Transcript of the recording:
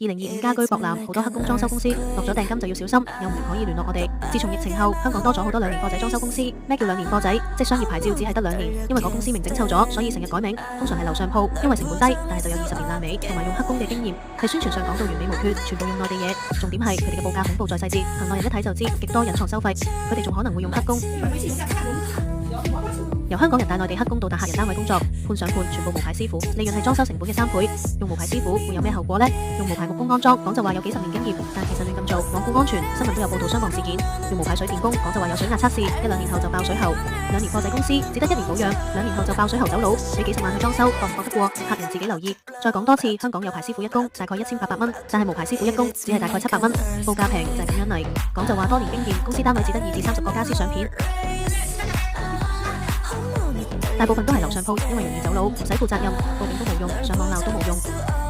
2025家居博覽好多黑工裝修公司落咗訂金就要小心，有唔可以聯絡我哋。自從疫情後，香港多咗好多兩年貨仔裝修公司。咩叫兩年貨仔？即商業牌照只係得2年，因為個公司名整臭咗，所以成日改名。通常係樓上鋪，因為成本低，但係就有20年爛尾，同埋用黑工嘅經驗。喺宣傳上講到完美無缺，全部用內地嘢。重點係佢哋嘅報價恐怖在細節，行內人一睇就知，極多隱藏收費。佢哋仲可能會用黑工。由香港人帶內地黑工到達客人單位工作，判上判，全部無牌師傅，利潤係裝修成本嘅3倍。用無牌師傅會有咩後果呢？用無牌木工安裝，講就話有幾10年經驗，但其實亂咁做，罔顧安全。新聞都有報道傷亡事件。用無牌水電工，講就話有水壓測試，1-2年後就爆水喉。兩年貨仔公司只得1年保養，2年後就爆水喉走佬，俾幾十萬去裝修，覺唔覺得過？客人自己留意。再講多次，香港有牌師傅一工大概1800蚊，但係無牌師傅一工只係大概700蚊，報價平就係咁樣嚟。講就話多年經驗，公司單位只得20至30個家私相片。大部分都係樓上鋪，因為容易走佬，唔使負責任，報警都冇用，上網鬧都冇用。